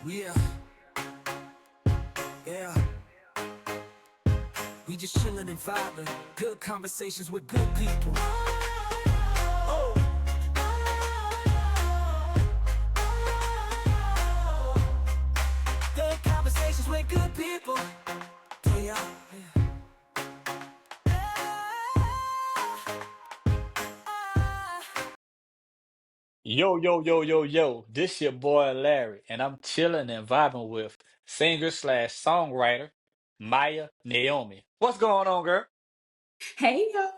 Yeah, yeah. We just chillin' and vibing. Good conversations with good people. Oh, good conversations with good people. Yeah, Yo, yo, yo, yo, yo, this your boy Larry, and I'm chilling and vibing with singer slash songwriter Maya Naomi. What's going on, girl? Hey y'all,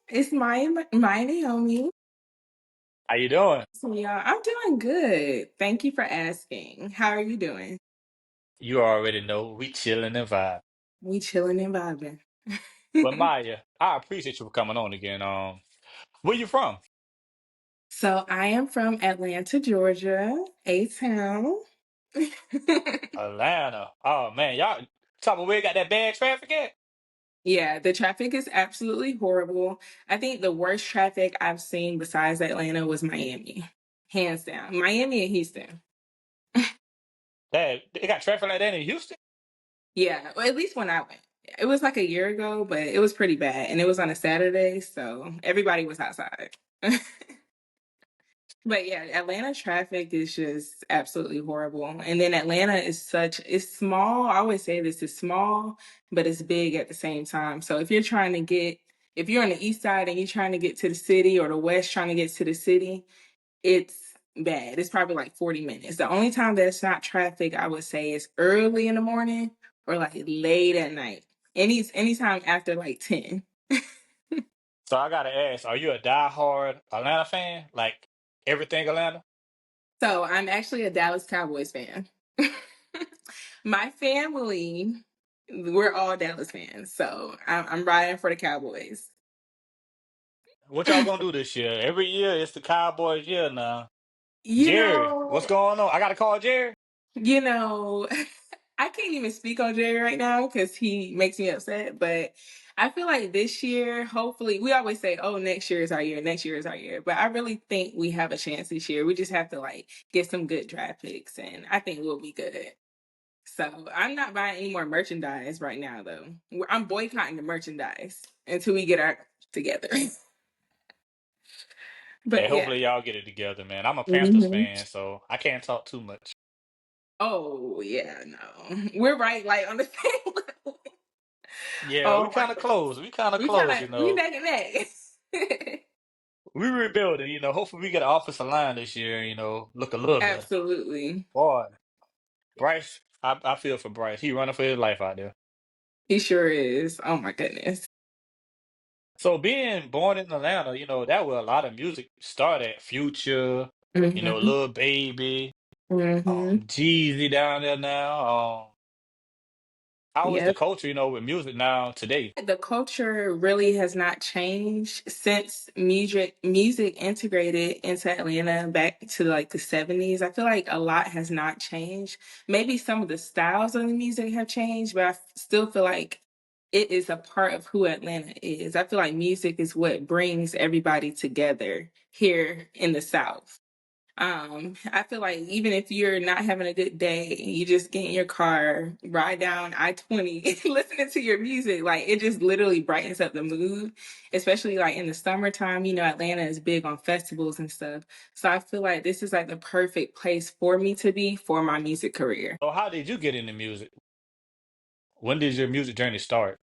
it's my Naomi. How you doing? So y'all, I'm doing good. Thank you for asking. How are you doing? You already know we chilling and vibe. We chilling and vibing. But Maya, I appreciate you for coming on again. Where you from? So I am from Atlanta, Georgia, A town. Atlanta. Oh man, y'all top of where got that bad traffic at? Yeah, the traffic is absolutely horrible. I think the worst traffic I've seen besides Atlanta was Miami, hands down. Miami and Houston. That they got traffic like that in Houston? Yeah, well, at least when I went. It was like a year ago, but it was pretty bad, and it was on a Saturday, so everybody was outside. But yeah, Atlanta traffic is just absolutely horrible. And then Atlanta is it's small. I always say this is small, but it's big at the same time. So if you're on the east side and you're trying to get to the city or the west trying to get to the city, it's bad. It's probably like 40 minutes. The only time that it's not traffic, I would say, is early in the morning or like late at night. Anytime after like 10. So I gotta ask, are you a diehard Atlanta fan? Like everything Atlanta? So I'm actually a Dallas Cowboys fan. My family, we're all Dallas fans. So I'm riding for the Cowboys. What y'all gonna do this year? Every year it's the Cowboys year now. You Jerry, what's know, going on? I gotta call Jerry. you know, I can't even speak on Jerry right now because he makes me upset. But I feel like this year, hopefully, we always say, "Oh, next year is our year. Next year is our year." But I really think we have a chance this year. We just have to like get some good draft picks, and I think we'll be good. So I'm not buying any more merchandise right now, though. I'm boycotting the merchandise until we get our together. Hey, But yeah. hopefully y'all get it together, man. I'm a Panthers Mhm. fan, so I can't talk too much. Oh yeah, no, we're right, like on the same level. Yeah, we Oh my kind of goodness, close. We kind of we kind close, of we neck and neck. We rebuilding, hopefully we get an offensive line this year, look a little better. Absolutely, Boy, Bryce, I feel for Bryce. He running for his life out there. he sure is. Oh my goodness. So being born in Atlanta, that where a lot of music started. Future, Hmm. Lil Baby, Hmm. Jeezy down there now. How is the Yep. culture, with music now today? The culture really has not changed since music integrated into Atlanta back to like the 70s. I feel like a lot has not changed. Maybe some of the styles of the music have changed, but still feel like it is a part of who Atlanta is. I feel like music is what brings everybody together here in the South. I feel like even if you're not having a good day, you just get in your car, ride down I-20, listening to your music, like it just literally brightens up the mood, especially like in the summertime. Atlanta is big on festivals and stuff. So I feel like this is like the perfect place for me to be for my music career. So how did you get into music? When did your music journey start?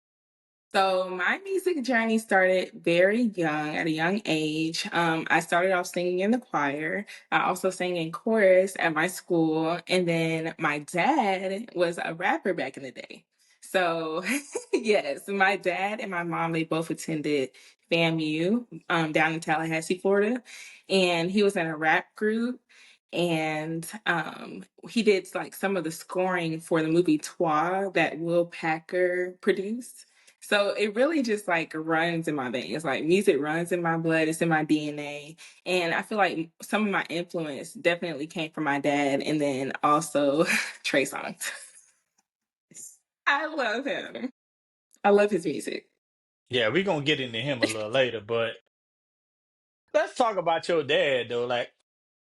So my music journey started very young, at a young age. I started off singing in the choir. I also sang in chorus at my school, and then my dad was a rapper back in the day. So yes, my dad and my mom they both attended FAMU down in Tallahassee, Florida, and he was in a rap group. And he did like some of the scoring for the movie Twa that Will Packer produced. So it really just like runs in my veins. Like music runs in my blood, it's in my DNA. And I feel like some of my influence definitely came from my dad and then also Trey Songz. I love him. I love his music. Yeah, we're gonna get into him a little later, but let's talk about your dad though. Like,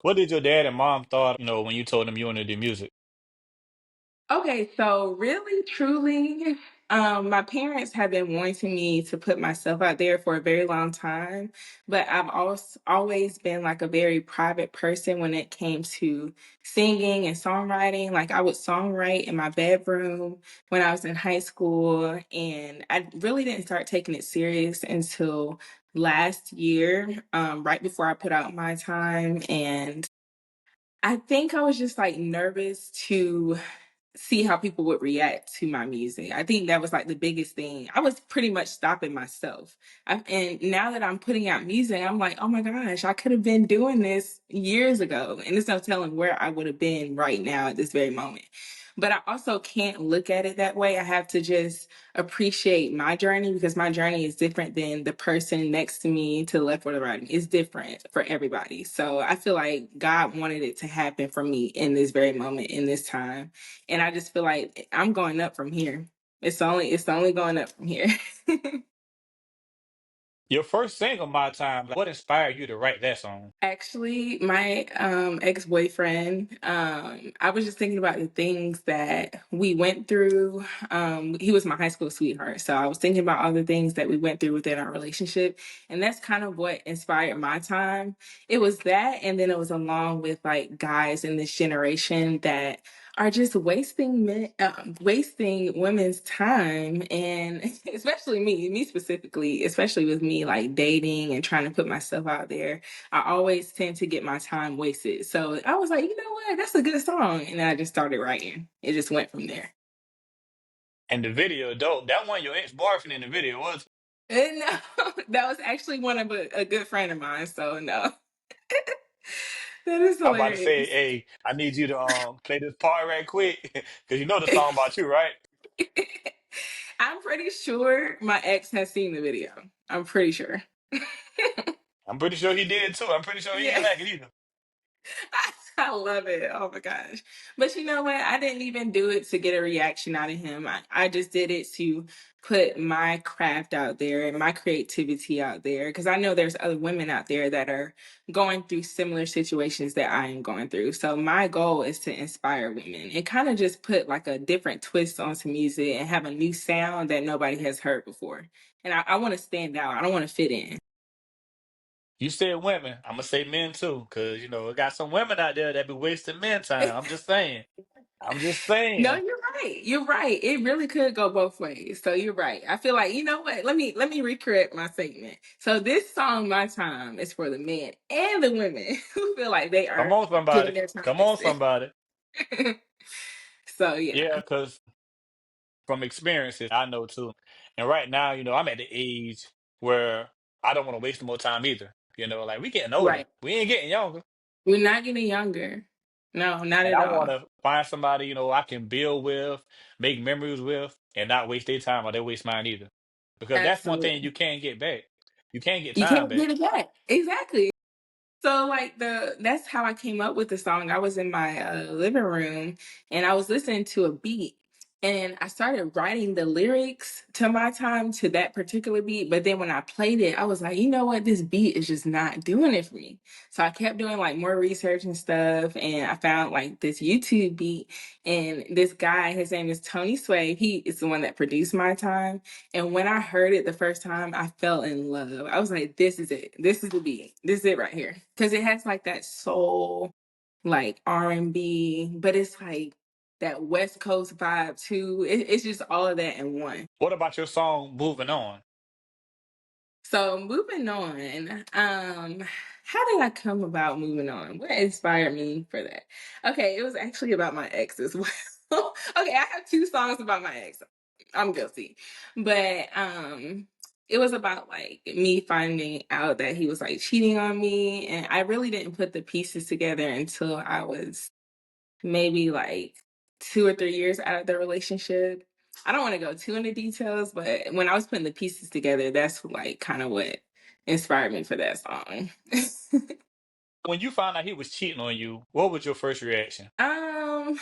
what did your dad and mom thought, when you told them you wanted to do music? Okay, so really, truly, my parents have been wanting me to put myself out there for a very long time, but I've also always been like a very private person when it came to singing and songwriting. Like I would songwrite in my bedroom when I was in high school, and I really didn't start taking it serious until last year, right before I put out my time. And I think I was just like nervous to see how people would react to my music. I think that was like the biggest thing. I was pretty much stopping myself. And now that I'm putting out music, I'm like, oh my gosh, I could have been doing this years ago. And there's no telling where I would have been right now at this very moment. But I also can't look at it that way. I have to just appreciate my journey because my journey is different than the person next to me to the left or the right. It's different for everybody. So I feel like God wanted it to happen for me in this very moment, in this time. And I just feel like I'm going up from here. It's only going up from here. Your first single, My Time, like, what inspired you to write that song? Actually, my ex-boyfriend, I was just thinking about the things that we went through. He was my high school sweetheart. So I was thinking about all the things that we went through within our relationship. And that's kind of what inspired my time. It was that, and then it was along with like guys in this generation that are just wasting women's time, and especially me specifically, especially with me like dating and trying to put myself out there. I always tend to get my time wasted. So I was like, you know what? That's a good song. And then I just started writing. It just went from there. And the video, dope. That one, your ex-boyfriend in the video was. And no, that was actually one of a good friend of mine. So no, that is I'm about to say, hilarious. hey, I need you to play this part right quick because you know the song about you, right? I'm pretty sure my ex has seen the video. I'm pretty sure. I'm pretty sure he did too. I'm pretty sure he Yeah. didn't like it either. I love it. Oh my gosh. But you know what? I didn't even do it to get a reaction out of him. I just did it to put my craft out there and my creativity out there. Because I know there's other women out there that are going through similar situations that I am going through. So my goal is to inspire women. It kind of just put like a different twist onto music and have a new sound that nobody has heard before. And I want to stand out. I don't want to fit in. You said women. I'm gonna say men too, because you know, we got some women out there that be wasting men time. I'm just saying. I'm just No, saying. you're right. You're right. It really could go both ways. So you're right. I feel like, you know what? Let me recorrect my statement. So this song, My Time, is for the men and the women who feel like they Come are on, somebody. getting their time Come on, wasted. somebody. So Yeah, yeah. because from experiences, I know too. And right now, you know, I'm at the age where I don't want to waste more time either. You know, like we getting older. Right. We ain't getting younger. We're not getting younger. No, not And at I want all. to find somebody, you know, I can build with, make memories with, and not waste their time or they waste mine either. Because that's one thing Absolutely. you can't get back. You can't get You time can't back. get it back. Exactly. So like that's how I came up with the song. I was in my living room and I was listening to a beat and I started writing the lyrics to my time to that particular beat. But then when I played it, I was like, you know what? This beat is just not doing it for me. So I kept doing like more research and stuff. And I found like this YouTube beat and this guy, his name is Tony Sway. He is the one that produced my time. And when I heard it the first time, I fell in love. I was like, this is it. This is the beat. This is it right here. Because it has like that soul, like R&B, but it's like that West Coast vibe too. It's just all of that in one. What about your song Moving On? So moving on, how did I come about moving on? What inspired me for that? Okay, it was actually about my ex as well. Okay, I have two songs about my ex. I'm guilty. But it was about like me finding out that he was like cheating on me, and I really didn't put the pieces together until I was maybe like 2 or 3 years out of the relationship. I don't want to go too into details, but when I was putting the pieces together, that's like kind of what inspired me for that song. When you found out he was cheating on you, what was your first reaction? um,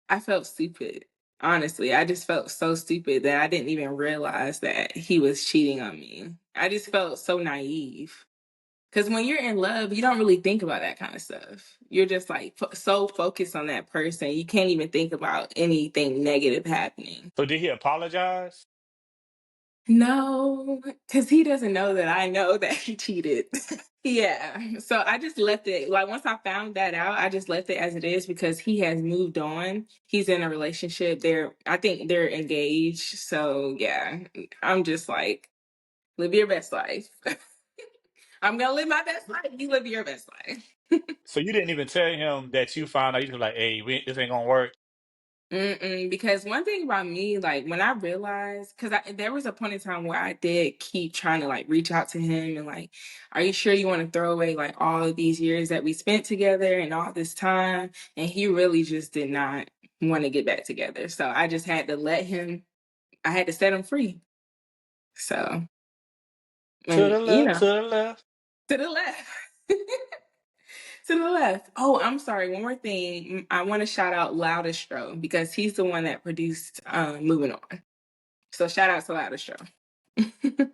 I felt stupid. Honestly, I just felt so stupid that I didn't even realize that he was cheating on me. I just felt so naive. Because when you're in love, you don't really think about that kind of stuff. You're just like so focused on that person, you can't even think about anything negative happening. So did he apologize? No, because he doesn't know that I know that he cheated. Yeah. So I just left it. Like once I found that out, I just left it as it is because he has moved on. He's in a relationship. I think they're engaged. So yeah, I'm just like, live your best life. I'm gonna live my best life. You live your best life. So you didn't even tell him that you found out. You were like, "Hey, this ain't gonna work." Because one thing about me, like when I realized, because there was a point in time where I did keep trying to like reach out to him and like, are you sure you want to throw away like all of these years that we spent together and all this time? And he really just did not want to get back together. So I just had to I had to set him free. So, To and the you left, know, to the left. to the left. To the left. Oh, I'm sorry. One more thing. I want to shout out Loudestro because he's the one that produced Moving On. So shout out to Loudestro.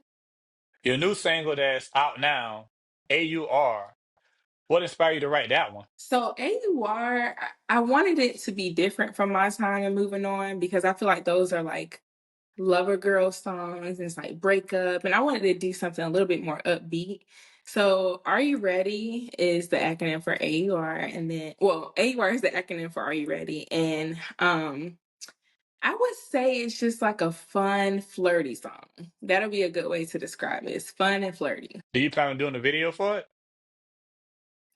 Your new single that's out now, AUR. What inspired you to write that one? So AUR, I wanted it to be different from My Time and Moving On because I feel like those are like lover girl songs. It's like breakup. And I wanted to do something a little bit more upbeat. So Are You Ready is the acronym for AUR. And then, well, AUR is the acronym for Are You Ready? And I would say it's just like a fun, flirty song. That'll be a good way to describe it. It's fun and flirty. Do you plan on doing a video for it?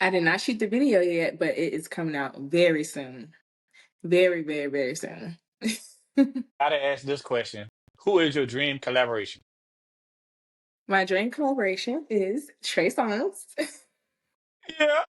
I did not shoot the video yet, but it is coming out very soon. Very, very, very soon. Gotta ask this question. Who is your dream collaboration? My dream collaboration is Trey Songz. Yeah.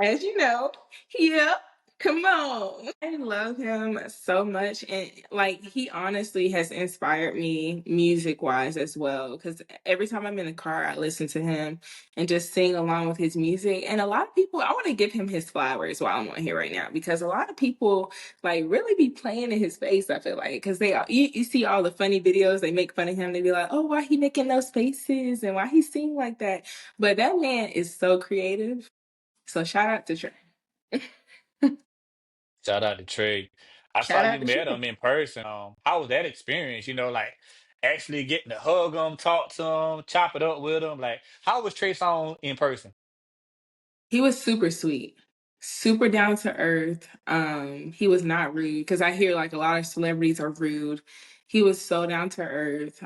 As you know, yep. Come on. I love him so much. And like, he honestly has inspired me music wise as well. Because every time I'm in the car, I listen to him and just sing along with his music. And a lot of people, I want to give him his flowers while I'm on here right now. Because a lot of people like really be playing in his face, I feel like. Because you see all the funny videos, they make fun of him. They be like, oh, why he making those faces and why he sing like that. But that man is so creative. So shout out to Trey. Shout out to Trey. I saw Shout you out to met Trey. him in person. How was that experience? Like actually getting to hug him, talk to him, chop it up with him. Like, how was Trey Songz in person? He was super sweet, super down to earth. He was not rude because I hear like a lot of celebrities are rude. He was so down to earth.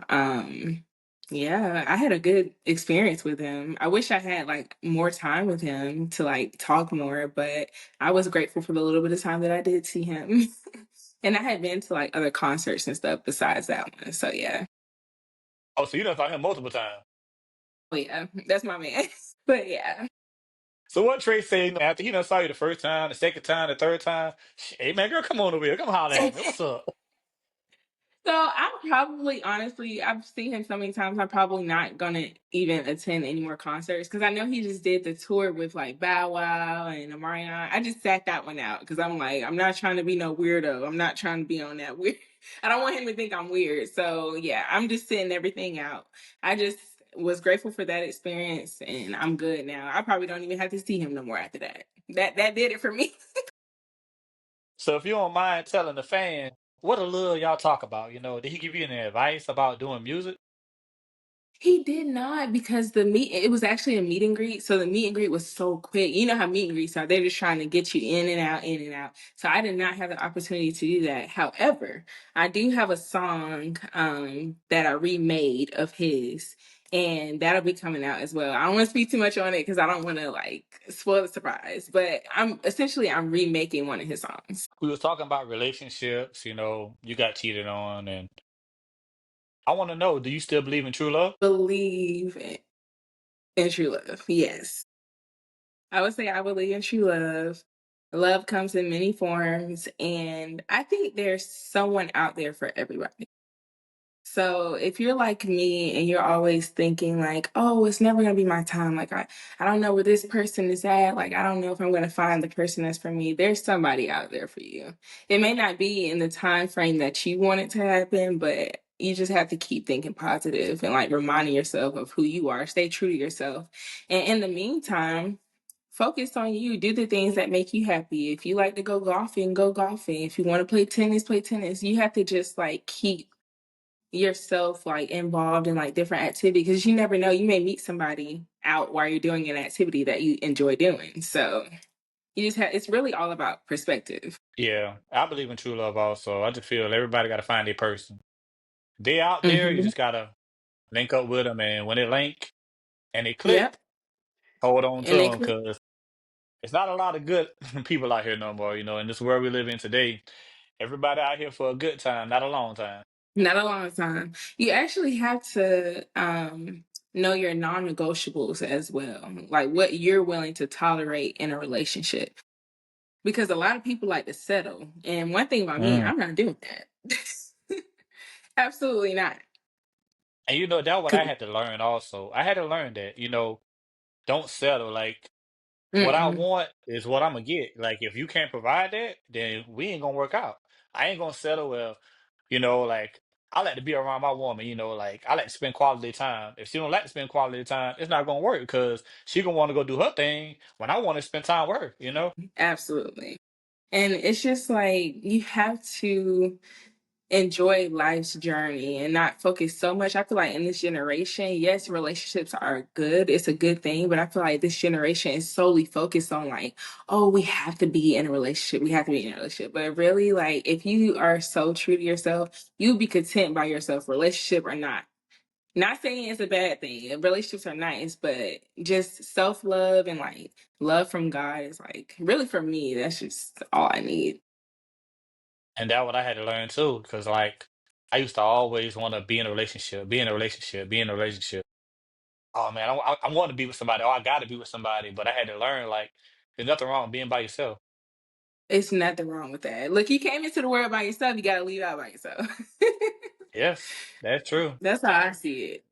Yeah, I had a good experience with him. I wish I had like more time with him to like talk more, but I was grateful for the little bit of time that I did see him. And I had been to like other concerts and stuff besides that one. So yeah. Oh, so you done saw him multiple times. Oh yeah, that's my man. But yeah. So what Trey said after he done saw you the first time, the second time, the third time? Hey man, girl, come on over here. Come holler at me. What's up? So I'm probably, honestly, I've seen him so many times. I'm probably not gonna even attend any more concerts because I know he just did the tour with like Bow Wow and Omarion. I just sat that one out because I'm like, I'm not trying to be no weirdo. I'm not trying to be on that weird. I don't want him to think I'm weird. So yeah, I'm just sitting everything out. I just was grateful for that experience, and I'm good now. I probably don't even have to see him no more after that. That did it for me. So if you don't mind telling the fans, what a little y'all talk about, did he give you any advice about doing music? He did not because it was actually a meet and greet. So the meet and greet was so quick. You know how meet and greets are. They're just trying to get you in and out, in and out. So I did not have the opportunity to do that. However, I do have a song that I remade of his, and that'll be coming out as well. I don't want to speak too much on it because I don't want to like spoil the surprise. But I'm remaking one of his songs. We was talking about relationships, you got cheated on, and I want to know, do you still believe in true love? Believe in true love. Yes. I would say I believe in true love. Love comes in many forms, and I think there's someone out there for everybody. So if you're like me and you're always thinking like, oh, it's never gonna be my time. Like I don't know where this person is at. Like I don't know if I'm gonna find the person that's for me. There's somebody out there for you. It may not be in the time frame that you want it to happen, but you just have to keep thinking positive and like reminding yourself of who you are. Stay true to yourself. And in the meantime, focus on you. Do the things that make you happy. If you like to go golfing, go golfing. If you want to play tennis, play tennis. You have to just like keep yourself like involved in like different activities because you never know. You may meet somebody out while you're doing an activity that you enjoy doing. So you just have, it's really all about perspective. Yeah, I believe in true love also. I just feel everybody got to find their person. They out there, you Hmm. just gotta link up with them, and when they link and they Yep. click, hold on to And they them click. because it's not a lot of good people out here no more. In this world we live in today, everybody out here for a good time, not a long time. Not a long time. You actually have to know your non-negotiables as well, like what you're willing to tolerate in a relationship. Because a lot of people like to settle, and one thing about me, Mm. I'm not doing that. Absolutely not. And that's what I 'Cause- had to learn also. I had to learn that, don't settle. Like what I Mm-mm. want is what I'm gonna get. Like if you can't provide that, then we ain't gonna work out. I ain't gonna settle. Well, like I like to be around my woman. Like I like to spend quality time. If she don't like to spend quality time, it's not gonna work because she gonna want to go do her thing when I want to spend time with her. Absolutely. And it's just like you have to enjoy life's journey and not focus so much. I feel like in this generation, yes, relationships are good. It's a good thing, but I feel like this generation is solely focused on like, oh, we have to be in a relationship. We have to be in a relationship. But really, like, if you are so true to yourself, you'll be content by yourself, relationship or not. Not saying it's a bad thing. Relationships are nice, but just self love and like love from God is like really for me. That's just all I need. And that what I had to learn too, because like I used to always want to be in a relationship, be in a relationship, be in a relationship. Oh man, I want to be with somebody. Oh, I got to be with somebody. But I had to learn like there's nothing wrong with being by yourself. It's nothing wrong with that. Look, you came into the world by yourself. You got to leave out by yourself. Yes, that's true. That's how I see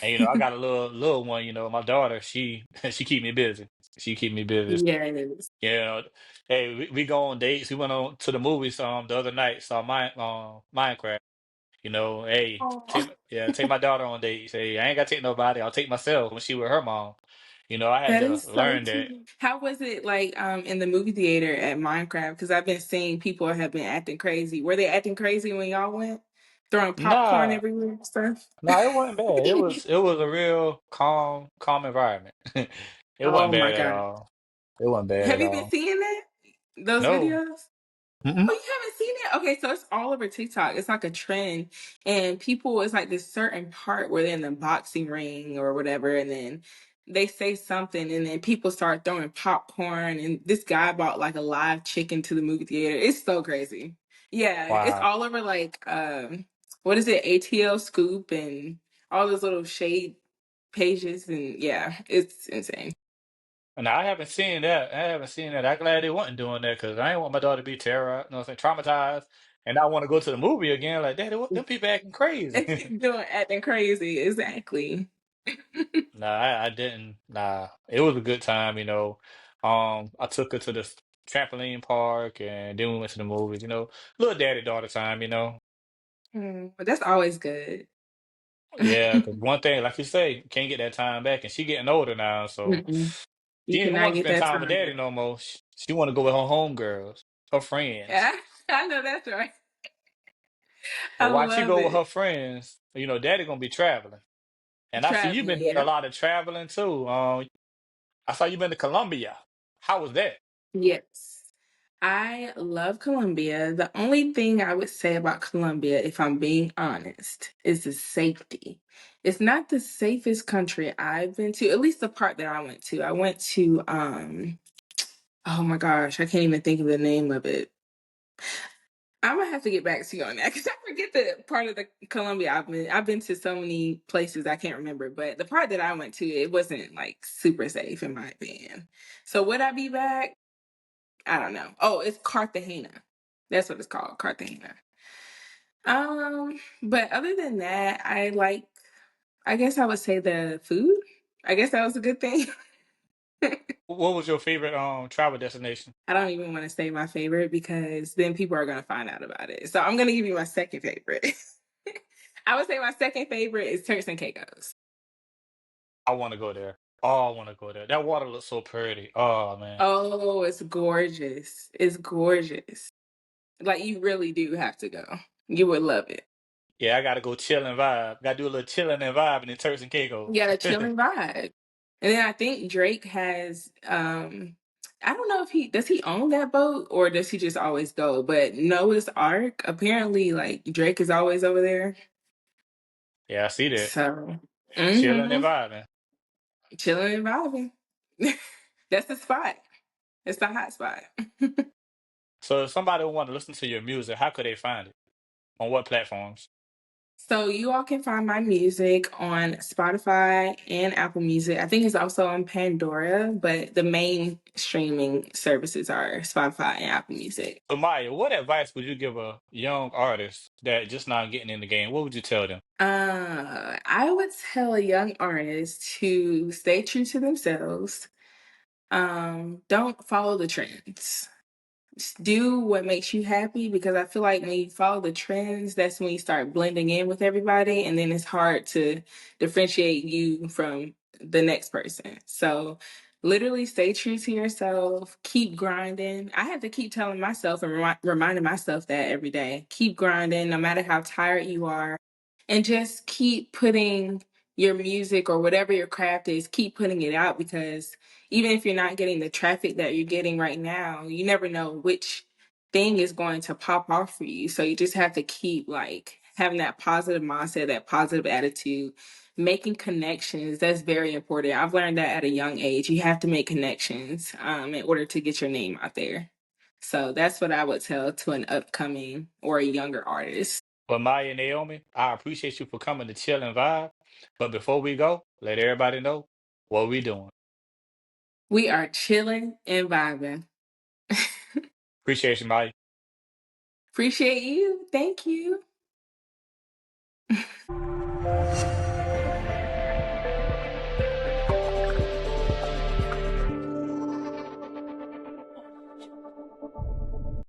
And it. I got a little one. My daughter. She she keep me busy. She keep me busy. Yeah, it is. You know, hey, we go on dates. We went on to the movies the other night. Saw Minecraft. Hey, Oh, take my daughter on dates. Hey, I ain't gotta take nobody. I'll take myself when she with her mom. I had that to is so learn that. cute. How was it like in the movie theater at Minecraft? Because I've been seeing people have been acting crazy. Were they acting crazy when y'all went? Throwing popcorn Nah, everywhere and stuff? nah, it wasn't bad. It was a real calm environment. It wasn't Oh my bad at God. all. It wasn't bad Have at you been all. seeing that? Those No. videos? Mm-mm. Oh, you haven't seen it? Okay, so it's all over TikTok. It's like a trend. And people, it's like this certain part where they're in the boxing ring or whatever, and then they say something, and then people start throwing popcorn. And this guy bought like a live chicken to the movie theater. It's so crazy. Yeah, it's Wow. all over like what is it, ATL Scoop and all those little shade pages, and yeah, it's insane. And I haven't seen that. I haven't seen that. I'm glad they wasn't doing that because I ain't want my daughter to be terrorized, what I'm saying, traumatized, and I want to go to the movie again. Like, Daddy, what them people acting crazy? Doing acting crazy, exactly. Nah, I didn't. Nah, it was a good time. I took her to the trampoline park, and then we went to the movies. Little daddy daughter time. But that's always good. Yeah, because one thing, like you say, can't get that time back, and she getting older now, so Mm-mm. she You ain't even cannot want to get spend that time with time daddy back. no more. She want to go with her homegirls, her friends. Yeah, I know that's right. I But while she love go with it. her friends, daddy gonna be traveling. And I see you been Traveling, doing a yeah. lot of traveling too. I saw you been to Colombia. How was that? Yes. I love Colombia. The only thing I would say about Colombia, if I'm being honest, is the safety. It's not the safest country I've been to, at least the part that I went to. I went to oh my gosh, I can't even think of the name of it. I'm gonna have to get back to you on that because I forget the part of the Colombia I've been. I've been to so many places I can't remember, but the part that I went to, it wasn't like super safe in my opinion. So would I be back? I don't know. Oh, it's Cartagena. That's what it's called, Cartagena. But other than that, I like. I guess I would say the food. I guess that was a good thing. What was your favorite travel destination? I don't even want to say my favorite because then people are gonna find out about it. So I'm gonna give you my second favorite. I would say my second favorite is Turks and Caicos. I want to go there. Oh, I want to go there. That water looks so pretty. Oh man. Oh, it's gorgeous. It's gorgeous. Like you really do have to go. You would love it. Yeah, I gotta go chill and vibe. Gotta do a little chilling and vibing in Turks and Caicos. You got a chilling vibe. And then I think Drake has I don't know if he does he own that boat or does he just always go? But Noah's Ark, apparently like Drake is always over there. Yeah, I see that. So Chilling and hmm vibing. chilling and vibing. That's the spot. It's the hot spot. So if somebody want to listen to your music, how could they find it? On what platforms? So you all can find my music on Spotify and Apple Music. I think it's also on Pandora, but the main streaming services are Spotify and Apple Music. So Maya, what advice would you give a young artist that just now getting in the game? What would you tell them? I would tell a young artist to stay true to themselves. Don't follow the trends. Do what makes you happy because I feel like when you follow the trends, that's when you start blending in with everybody, and then it's hard to differentiate you from the next person. So, literally, stay true to yourself, keep grinding. I have to keep telling myself and reminding myself that every day. Keep grinding, no matter how tired you are, and just keep putting your music or whatever your craft is, keep putting it out because even if you're not getting the traffic that you're getting right now, you never know which thing is going to pop off for you. So you just have to keep like having that positive mindset, that positive attitude, making connections. That's very important. I've learned that at a young age. You have to make connections in order to get your name out there. So that's what I would tell to an upcoming or a younger artist. But Maya and Naomi, I appreciate you for coming to chill and vibe. But before we go, let everybody know what we doing. We are chilling and vibing. Appreciate you, Maya. Appreciate you. Thank you.